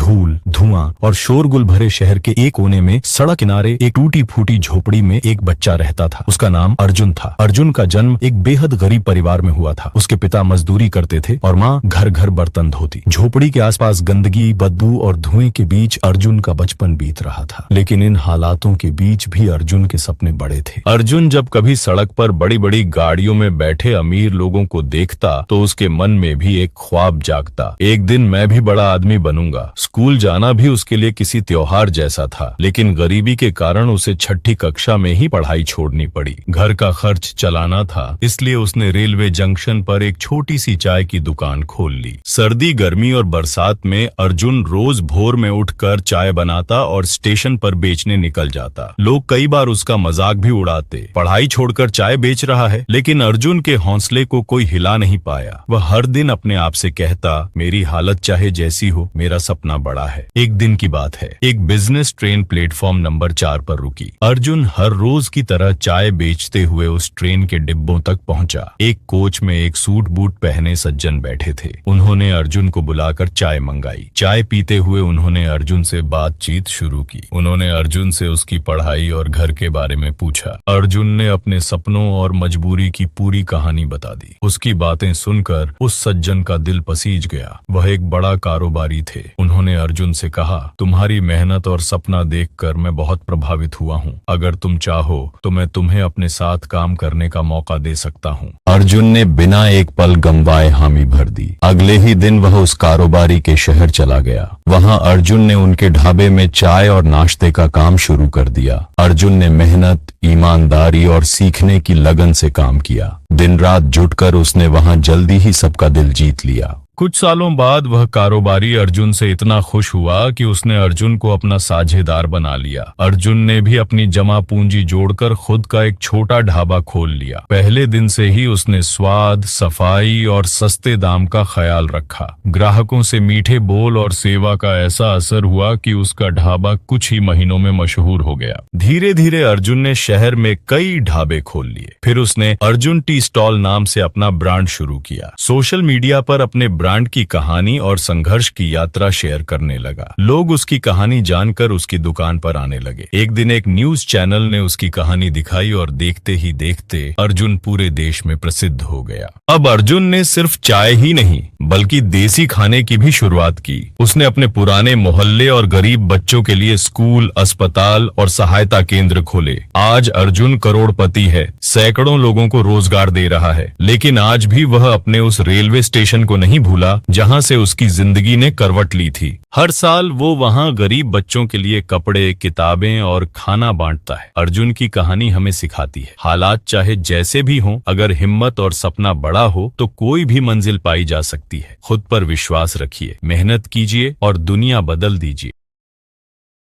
धूल, धुआं और शोरगुल भरे शहर के एक कोने में सड़क किनारे एक टूटी फूटी झोपड़ी में एक बच्चा रहता था। उसका नाम अर्जुन था। अर्जुन का जन्म एक बेहद गरीब परिवार में हुआ था। उसके पिता मजदूरी करते थे और माँ घर घर बर्तन धोती। झोपड़ी के आसपास गंदगी, बदबू और धुएं के बीच अर्जुन का बचपन बीत रहा था। लेकिन इन हालातों के बीच भी अर्जुन के सपने बड़े थे। अर्जुन जब कभी सड़क पर बड़ी बड़ी गाड़ियों में बैठे अमीर लोगों को देखता तो उसके मन में भी एक ख्वाब जागता। एक दिन मैं भी बड़ा आदमी बनूंगा। स्कूल जाना भी उसके लिए किसी त्योहार जैसा था। लेकिन गरीबी के कारण उसे छठी कक्षा में ही पढ़ाई छोड़नी पड़ी। घर का खर्च चलाना था, इसलिए उसने रेलवे जंक्शन पर एक छोटी सी चाय की दुकान खोल ली। सर्दी, गर्मी और बरसात में अर्जुन रोज भोर में उठकर चाय बनाता और स्टेशन पर बेचने निकल जाता। लोग कई बार उसका मजाक भी उड़ाते, पढ़ाई छोड़कर चाय बेच रहा है। लेकिन अर्जुन के हौसले को कोई हिला नहीं पाया। वह हर दिन अपने आप से कहता, मेरी हालत चाहे जैसी हो, मेरा सपना बड़ा है। एक दिन की बात है, एक बिजनेस ट्रेन प्लेटफॉर्म नंबर 4 पर रुकी। अर्जुन हर रोज की तरह चाय बेचते हुए उस ट्रेन के डिब्बों तक पहुंचा। एक कोच में एक सूट बूट पहने सज्जन बैठे थे। उन्होंने अर्जुन को बुलाकर चाय मंगाई। चाय पीते हुए उन्होंने अर्जुन से बातचीत शुरू की। उन्होंने अर्जुन से उसकी पढ़ाई और घर के बारे में पूछा। अर्जुन ने अपने सपनों और मजबूरी की पूरी कहानी बता दी। उसकी बातें सुनकर उस सज्जन का दिल पसीज गया। वह एक बड़ा कारोबारी थे। उन्होंने अर्जुन से कहा, तुम्हारी मेहनत और सपना देखकर मैं बहुत प्रभावित हुआ हूँ। अगर तुम चाहो तो मैं तुम्हें अपने साथ काम करने का मौका दे सकता हूँ। अर्जुन ने बिना एक पल गंवाए हामी भर दी। अगले ही दिन वह उस कारोबारी के शहर चला गया। वहाँ अर्जुन ने उनके ढाबे में चाय और नाश्ते का काम शुरू कर दिया। अर्जुन ने मेहनत, ईमानदारी और सीखने की लगन से काम किया। दिन रात जुटकर उसने वहाँ जल्दी ही सबका दिल जीत लिया। कुछ सालों बाद वह कारोबारी अर्जुन से इतना खुश हुआ कि उसने अर्जुन को अपना साझेदार बना लिया। अर्जुन ने भी अपनी जमा पूंजी जोड़कर खुद का एक छोटा ढाबा खोल लिया। पहले दिन से ही उसने स्वाद, सफाई और सस्ते दाम का ख्याल रखा। ग्राहकों से मीठे बोल और सेवा का ऐसा असर हुआ कि उसका ढाबा कुछ ही महीनों में मशहूर हो गया। धीरे धीरे अर्जुन ने शहर में कई ढाबे खोल लिए। फिर उसने अर्जुन टी स्टॉल नाम से अपना ब्रांड शुरू किया। सोशल मीडिया पर अपने ब्रांड की कहानी और संघर्ष की यात्रा शेयर करने लगा। लोग उसकी कहानी जानकर उसकी दुकान पर आने लगे। एक दिन एक न्यूज चैनल ने उसकी कहानी दिखाई और देखते ही देखते अर्जुन पूरे देश में प्रसिद्ध हो गया। अब अर्जुन ने सिर्फ चाय ही नहीं बल्कि देसी खाने की भी शुरुआत की। उसने अपने पुराने मोहल्ले और गरीब बच्चों के लिए स्कूल, अस्पताल और सहायता केंद्र खोले। आज अर्जुन करोड़पति है, सैकड़ों लोगों को रोजगार दे रहा है। लेकिन आज भी वह अपने उस रेलवे स्टेशन को नहीं भूला जहां से उसकी जिंदगी ने करवट ली थी। हर साल वो वहां गरीब बच्चों के लिए कपड़े, किताबें और खाना बांटता है। अर्जुन की कहानी हमें सिखाती है, हालात चाहे जैसे भी हों, अगर हिम्मत और सपना बड़ा हो तो कोई भी मंजिल पाई जा सकती है। खुद पर विश्वास रखिए, मेहनत कीजिए और दुनिया बदल दीजिए।